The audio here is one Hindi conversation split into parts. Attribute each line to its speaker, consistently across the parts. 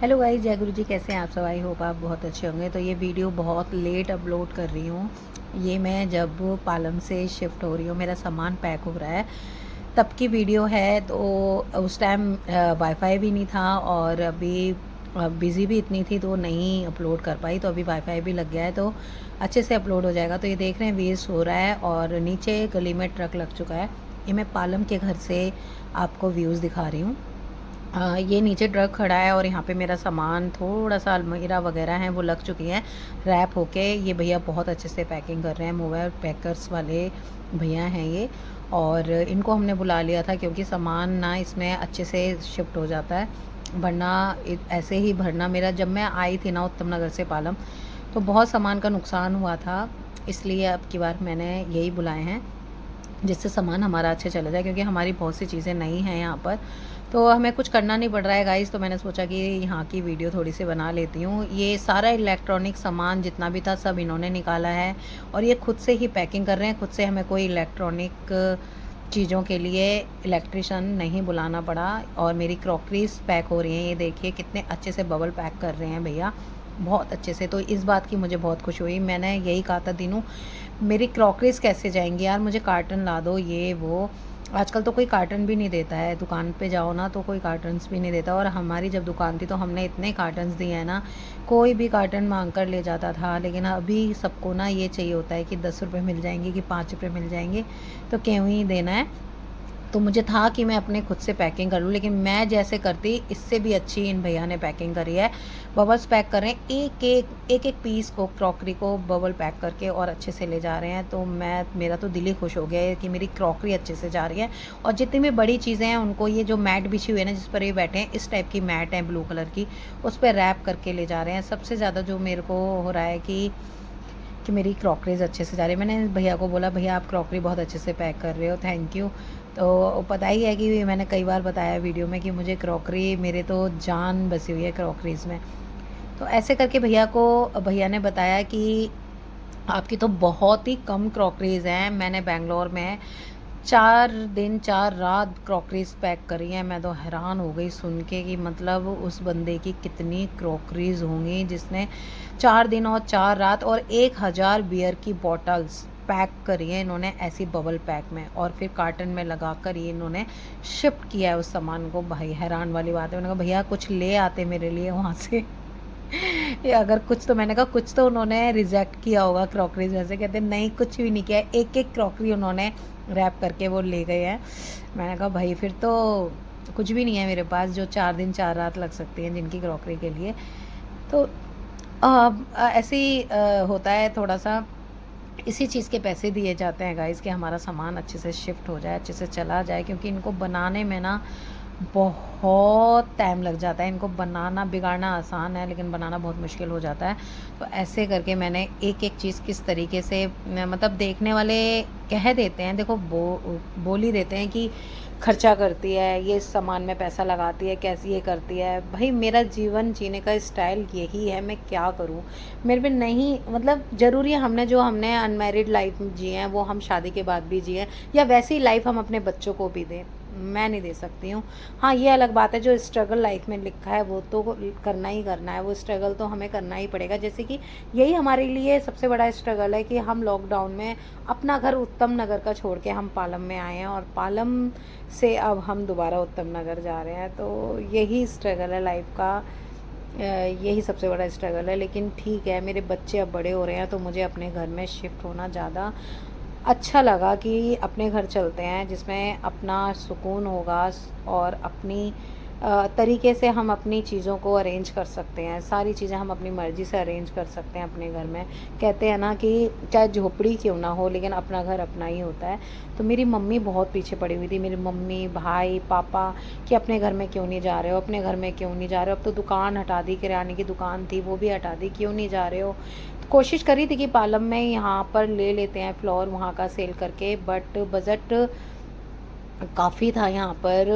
Speaker 1: हेलो गाइस, जय गुरु जी। कैसे हैं आप सब? आई होप आप बहुत अच्छे होंगे। तो ये वीडियो बहुत लेट अपलोड कर रही हूँ। ये मैं जब पालम से शिफ्ट हो रही हूँ, मेरा सामान पैक हो रहा है, तब की वीडियो है। तो उस टाइम वाईफाई भी नहीं था और अभी बिज़ी भी इतनी थी तो नहीं अपलोड कर पाई। तो अभी वाईफाई भी लग गया है तो अच्छे से अपलोड हो जाएगा। तो ये देख रहे हैं वेस्ट हो रहा है और नीचे गली में ट्रक लग चुका है। ये मैं पालम के घर से आपको व्यूज़ दिखा रही हूँ। ये नीचे ट्रक खड़ा है और यहाँ पे मेरा सामान थोड़ा सा अलमीरा वगैरह हैं वो लग चुकी हैं रैप होके। ये भैया बहुत अच्छे से पैकिंग कर रहे हैं, मोबाइल पैकर्स वाले भैया हैं ये। और इनको हमने बुला लिया था क्योंकि सामान ना इसमें अच्छे से शिफ्ट हो जाता है, वरना ऐसे ही भरना। मेरा जब मैं आई थी ना उत्तम नगर से पालम, तो बहुत सामान का नुकसान हुआ था, इसलिए अब की बार मैंने यही बुलाए हैं जिससे सामान हमारा अच्छे चला जाए, क्योंकि हमारी बहुत सी चीज़ें नई हैं यहाँ पर। तो हमें कुछ करना नहीं पड़ रहा है गाइस। तो मैंने सोचा कि यहाँ की वीडियो थोड़ी सी बना लेती हूँ। ये सारा इलेक्ट्रॉनिक सामान जितना भी था सब इन्होंने निकाला है और ये खुद से ही पैकिंग कर रहे हैं। खुद से हमें कोई इलेक्ट्रॉनिक चीज़ों के लिए इलेक्ट्रिशियन नहीं बुलाना पड़ा। और मेरी क्रॉकरीज पैक हो रही हैं, ये देखिए कितने अच्छे से बबल पैक कर रहे हैं भैया, बहुत अच्छे से। तो इस बात की मुझे बहुत खुशी हुई। मैंने यही कहा था दिनों, मेरी क्रॉकरीज कैसे जाएंगी यार, मुझे कार्टन ला दो ये वो। आजकल तो कोई कार्टन भी नहीं देता है, दुकान पे जाओ ना तो कोई कार्टन्स भी नहीं देता। और हमारी जब दुकान थी तो हमने इतने कार्टन्स दिए हैं ना, कोई भी कार्टन मांग कर ले जाता था। लेकिन अभी सबको ना ये चाहिए होता है कि 10 रुपये मिल जाएंगे कि 5 रुपये मिल जाएंगे, तो क्यों ही देना है। तो मुझे था कि मैं अपने खुद से पैकिंग कर लूँ, लेकिन मैं जैसे करती इससे भी अच्छी इन भैया ने पैकिंग करी है। बबल्स पैक कर रहे हैं, एक एक पीस को, क्रॉकरी को बबल पैक करके और अच्छे से ले जा रहे हैं। तो मेरा तो दिल ही खुश हो गया है कि मेरी क्रॉकरी अच्छे से जा रही है। और जितनी भी बड़ी चीज़ें हैं उनको, ये जो मैट बिछी हुई है ना जिस पर ये बैठे हैं, इस टाइप की मैट है ब्लू कलर की, उस पर रैप करके ले जा रहे हैं। सबसे ज़्यादा जो मेरे को हो रहा है कि मेरी क्रॉकरीज अच्छे से जा रही है। मैंने भैया को बोला, भैया आप क्रॉकरी बहुत अच्छे से पैक कर रहे हो, थैंक यू। तो पता ही है कि मैंने कई बार बताया वीडियो में कि मुझे क्रॉकरी, मेरे तो जान बसी हुई है क्रॉकरीज में। तो ऐसे करके भैया ने बताया कि आपकी तो बहुत ही कम क्रॉकरीज हैं। मैंने बेंगलोर में 4 दिन 4 रात क्रॉकरीज पैक करी हैं। मैं तो हैरान हो गई सुन के कि मतलब उस बंदे की कितनी क्रॉकरीज होंगी जिसने 4 दिन और 4 रात और 1000 बियर की बॉटल्स पैक करी है इन्होंने ऐसी बबल पैक में, और फिर कार्टन में लगा कर ये इन्होंने शिफ्ट किया है उस सामान को। भाई हैरान वाली बात है। मैंने कहा भैया कुछ ले आते मेरे लिए वहाँ से या अगर कुछ, तो मैंने कहा कुछ तो उन्होंने रिजेक्ट किया होगा क्रॉकरीज में से। कहते नहीं, कुछ भी नहीं किया, एक एक क्रॉकरी उन्होंने रैप करके वो ले गए हैं। मैंने कहा भाई फिर तो कुछ भी नहीं है मेरे पास जो 4 दिन 4 रात लग सकती हैं जिनकी क्रॉकरी के लिए। तो ऐसे ही होता है थोड़ा सा। इसी चीज़ के पैसे दिए जाते हैं गाइस कि हमारा सामान अच्छे से शिफ्ट हो जाए, अच्छे से चला जाए, क्योंकि इनको बनाने में ना बहुत टाइम लग जाता है। इनको बनाना, बिगाड़ना आसान है लेकिन बनाना बहुत मुश्किल हो जाता है। तो ऐसे करके मैंने एक एक चीज़ किस तरीके से, मतलब देखने वाले कह देते हैं, देखो बोल ही देते हैं कि खर्चा करती है, ये सामान में पैसा लगाती है, कैसी ये करती है। भाई मेरा जीवन जीने का स्टाइल यही है, मैं क्या करूं। मेरे पे नहीं, मतलब ज़रूरी है हमने अनमैरिड लाइफ जी है वो हम शादी के बाद भी जिए, या वैसी लाइफ हम अपने बच्चों को भी दें, मैं नहीं दे सकती हूँ। हाँ ये अलग बात है, जो स्ट्रगल लाइफ में लिखा है वो तो करना ही करना है, वो स्ट्रगल तो हमें करना ही पड़ेगा। जैसे कि यही हमारे लिए सबसे बड़ा स्ट्रगल है कि हम लॉकडाउन में अपना घर उत्तम नगर का छोड़ के हम पालम में आए हैं, और पालम से अब हम दोबारा उत्तम नगर जा रहे हैं। तो यही स्ट्रगल है लाइफ का, यही सबसे बड़ा स्ट्रगल है। लेकिन ठीक है, मेरे बच्चे अब बड़े हो रहे हैं तो मुझे अपने घर में शिफ्ट होना ज़्यादा अच्छा लगा कि अपने घर चलते हैं जिसमें अपना सुकून होगा और अपनी तरीके से हम अपनी चीज़ों को अरेंज कर सकते हैं। सारी चीज़ें हम अपनी मर्ज़ी से अरेंज कर सकते हैं अपने घर में। कहते हैं ना कि चाहे झोपड़ी क्यों ना हो लेकिन अपना घर अपना ही होता है। तो मेरी मम्मी बहुत पीछे पड़ी हुई थी, मेरी मम्मी, भाई, पापा, कि अपने घर में क्यों नहीं जा रहे हो, अपने घर में क्यों नहीं जा रहे हो। अब तो दुकान हटा दी, किराने की दुकान थी वो भी हटा दी, क्यों नहीं जा रहे हो। कोशिश करी थी कि पालम में यहाँ पर ले लेते हैं फ्लोर वहाँ का सेल करके, बट बजट काफ़ी था यहाँ पर।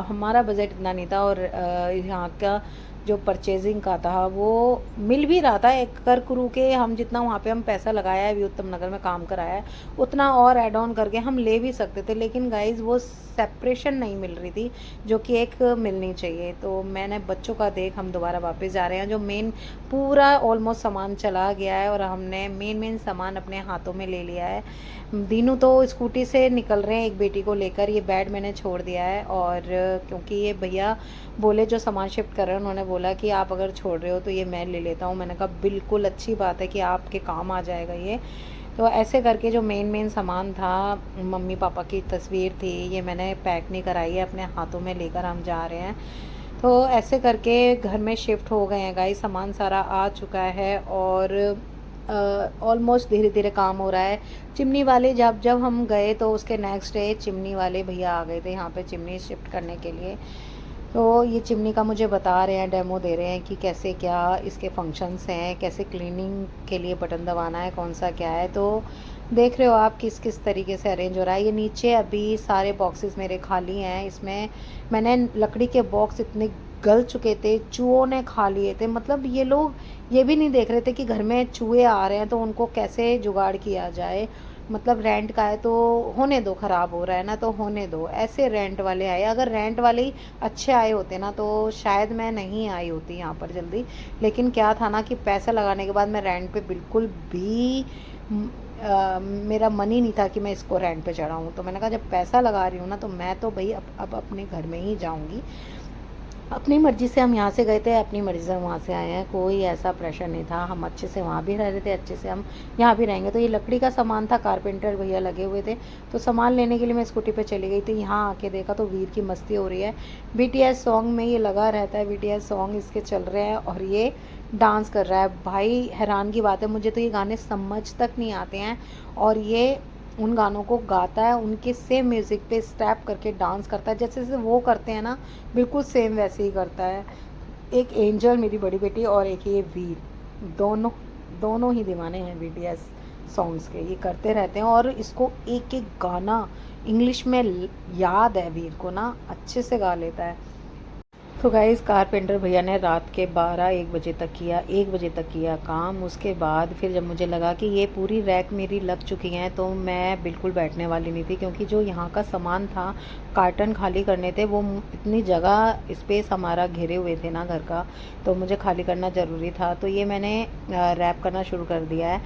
Speaker 1: हमारा बजट इतना नहीं था, और यहाँ का जो परचेजिंग का था वो मिल भी रहा था, एक कर कुरू के हम जितना वहाँ पे हम पैसा लगाया है, उत्तम नगर में काम कराया है, उतना और ऐड ऑन करके हम ले भी सकते थे, लेकिन गाइज वो सेपरेशन नहीं मिल रही थी जो कि एक मिलनी चाहिए। तो मैंने बच्चों का देख हम दोबारा वापस जा रहे हैं, जो मेन पूरा ऑलमोस्ट सामान चला गया है और हमने मेन सामान अपने हाथों में ले लिया है। दीनू तो स्कूटी से निकल रहे हैं एक बेटी को लेकर, ये बेड मैंने छोड़ दिया है, और क्योंकि ये भैया बोले जो सामान शिफ्ट कर रहे हैं, उन्होंने बोला कि आप अगर छोड़ रहे हो तो ये मैं ले लेता हूँ। मैंने कहा बिल्कुल अच्छी बात है कि आपके काम आ जाएगा ये। तो ऐसे करके जो मेन सामान था, मम्मी पापा की तस्वीर थी, ये मैंने पैक नहीं कराई है, अपने हाथों में लेकर हम जा रहे हैं। तो ऐसे करके घर में शिफ्ट हो गए हैं गाइस, सामान सारा आ चुका है और ऑलमोस्ट धीरे धीरे काम हो रहा है। चिमनी वाले जब हम गए तो उसके नेक्स्ट डे चिमनी वाले भैया आ गए थे यहाँ पे चिमनी शिफ्ट करने के लिए। तो ये चिमनी का मुझे बता रहे हैं, डेमो दे रहे हैं कि कैसे क्या इसके फंक्शंस हैं, कैसे क्लीनिंग के लिए बटन दबाना है, कौन सा क्या है। तो देख रहे हो आप किस तरीके से अरेंज हो रहा है। ये नीचे अभी सारे बॉक्सेस मेरे खाली हैं, इसमें मैंने लकड़ी के बॉक्स इतने गल चुके थे, चूहों ने खा लिए थे। मतलब ये लोग ये भी नहीं देख रहे थे कि घर में चूहे आ रहे हैं तो उनको कैसे जुगाड़ किया जाए। मतलब रेंट का है तो होने दो, ख़राब हो रहा है ना तो होने दो, ऐसे रेंट वाले आए। अगर रेंट वाले ही अच्छे आए होते ना तो शायद मैं नहीं आई होती यहाँ पर जल्दी। लेकिन क्या था ना कि पैसा लगाने के बाद मैं रेंट पे बिल्कुल भी मेरा मन ही नहीं था कि मैं इसको रेंट पे चढ़ाऊँ। तो मैंने कहा जब पैसा लगा रही हूँ ना तो मैं तो भाई अब अपने घर में ही जाऊँगी। अपनी मर्ज़ी से हम यहाँ से गए थे, अपनी मर्ज़ी से हम वहाँ से आए हैं, कोई ऐसा प्रेशर नहीं था। हम अच्छे से वहाँ भी रह रहे थे, अच्छे से हम यहाँ भी रहेंगे। तो ये लकड़ी का सामान था, कारपेंटर भैया लगे हुए थे, तो सामान लेने के लिए मैं स्कूटी पे चली गई थी। यहाँ आके देखा तो वीर की मस्ती हो रही है, BTS सॉन्ग में ये लगा रहता है, BTS सॉन्ग इसके चल रहे हैं और ये डांस कर रहा है। भाई हैरान की बात है, मुझे तो ये गाने समझ तक नहीं आते हैं और ये उन गानों को गाता है, उनके सेम म्यूज़िक पे स्टेप करके डांस करता है, जैसे जैसे वो करते हैं ना बिल्कुल सेम वैसे ही करता है। एक एंजल मेरी बड़ी बेटी और एक ये वीर, दोनों ही दीवाने हैं BTS सॉन्ग्स के। ये करते रहते हैं और इसको एक एक गाना इंग्लिश में याद है, वीर को ना अच्छे से गा लेता है। तो गाइस कारपेंटर भैया ने रात के 12-1 बजे तक किया, 1 बजे तक किया काम। उसके बाद फिर जब मुझे लगा कि ये पूरी रैक मेरी लग चुकी हैं तो मैं बिल्कुल बैठने वाली नहीं थी, क्योंकि जो यहाँ का सामान था, कार्टन खाली करने थे, वो इतनी जगह स्पेस हमारा घेरे हुए थे ना घर का, तो मुझे खाली करना ज़रूरी था। तो ये मैंने रैप करना शुरू कर दिया है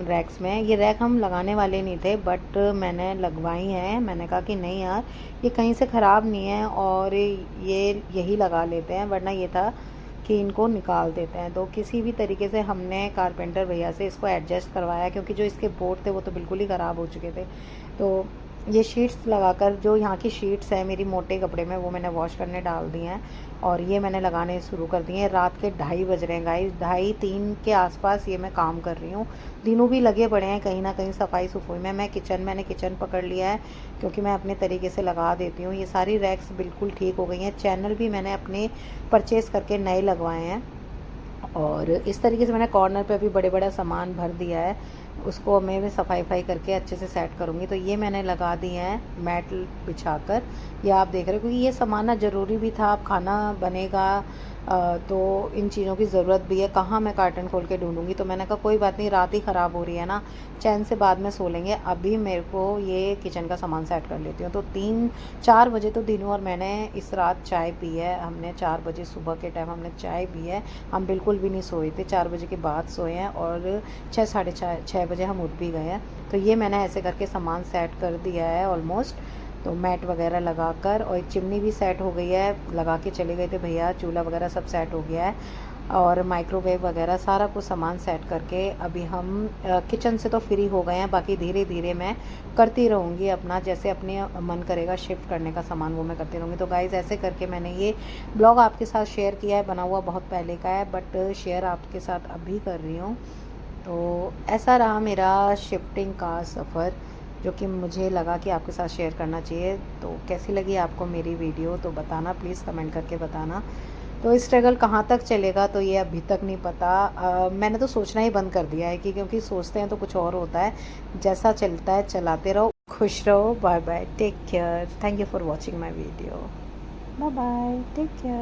Speaker 1: रैक्स में। ये रैक हम लगाने वाले नहीं थे बट मैंने लगवाई हैं। मैंने कहा कि नहीं यार ये कहीं से ख़राब नहीं है और ये यही लगा लेते हैं, वरना ये था कि इनको निकाल देते हैं। तो किसी भी तरीके से हमने कारपेंटर भैया से इसको एडजस्ट करवाया, क्योंकि जो इसके बोर्ड थे वो तो बिल्कुल ही ख़राब हो चुके थे। तो ये शीट्स लगाकर, जो यहाँ की शीट्स हैं मेरी मोटे कपड़े में, वो मैंने वॉश करने डाल दी हैं और ये मैंने लगाने शुरू कर दिए हैं। रात के 2:30 बज रहे हैं गाइस, 2:30-3 के आसपास ये मैं काम कर रही हूँ। दिनों भी लगे पड़े हैं कहीं ना कहीं सफाई सफाई में। मैंने किचन पकड़ लिया है, क्योंकि मैं अपने तरीके से लगा देती हूँ। ये सारी रैक्स बिल्कुल ठीक हो गई हैं। चैनल भी मैंने अपने परचेज़ करके नए लगवाए हैं और इस तरीके से मैंने कॉर्नर पे भी बड़ा सामान भर दिया है, उसको मैं भी सफाई करके अच्छे से सेट करूँगी। तो ये मैंने लगा दिए हैं मैट बिछाकर, ये आप देख रहे हो, क्योंकि ये सामान ना ज़रूरी भी था। अब खाना बनेगा तो इन चीज़ों की ज़रूरत भी है, कहाँ मैं कार्टन खोल के ढूंढूंगी। तो मैंने कहा कोई बात नहीं, रात ही ख़राब हो रही है ना, चैन से बाद में सो लेंगे। अभी मेरे को ये किचन का सामान सेट कर लेती हूँ। तो 3-4 बजे तो दिनों और मैंने इस रात चाय पी है। हमने 4 बजे सुबह के टाइम हमने चाय पी है। हम बिल्कुल भी नहीं सोए थे, 4 बजे के बाद सोए हैं और 6-6:30 बजे हम उठ भी गए हैं। तो ये मैंने ऐसे करके सामान सेट कर दिया है ऑलमोस्ट। तो मैट वगैरह लगाकर, और एक चिमनी भी सेट हो गई है, लगा के चले गए थे भैया। चूल्हा वगैरह सब सेट हो गया है और माइक्रोवेव वगैरह सारा कुछ सामान सेट करके अभी हम किचन से तो फ्री हो गए हैं। बाकी धीरे धीरे मैं करती रहूँगी अपना, जैसे अपने मन करेगा शिफ्ट करने का सामान वो मैं करती रहूँगी। तो गाइज़ ऐसे करके मैंने ये ब्लॉग आपके साथ शेयर किया है, बना हुआ बहुत पहले का है बट शेयर आपके साथ अभी कर रही हूँ। तो ऐसा रहा मेरा शिफ्टिंग का सफ़र, जो कि मुझे लगा कि आपके साथ शेयर करना चाहिए। तो कैसी लगी आपको मेरी वीडियो तो बताना, प्लीज़ कमेंट करके बताना। तो स्ट्रगल कहाँ तक चलेगा तो ये अभी तक नहीं पता। मैंने तो सोचना ही बंद कर दिया है कि क्योंकि सोचते हैं तो कुछ और होता है। जैसा चलता है चलाते रहो, खुश रहो। Bye bye, take care, thank you for watching my video. Bye bye, take care.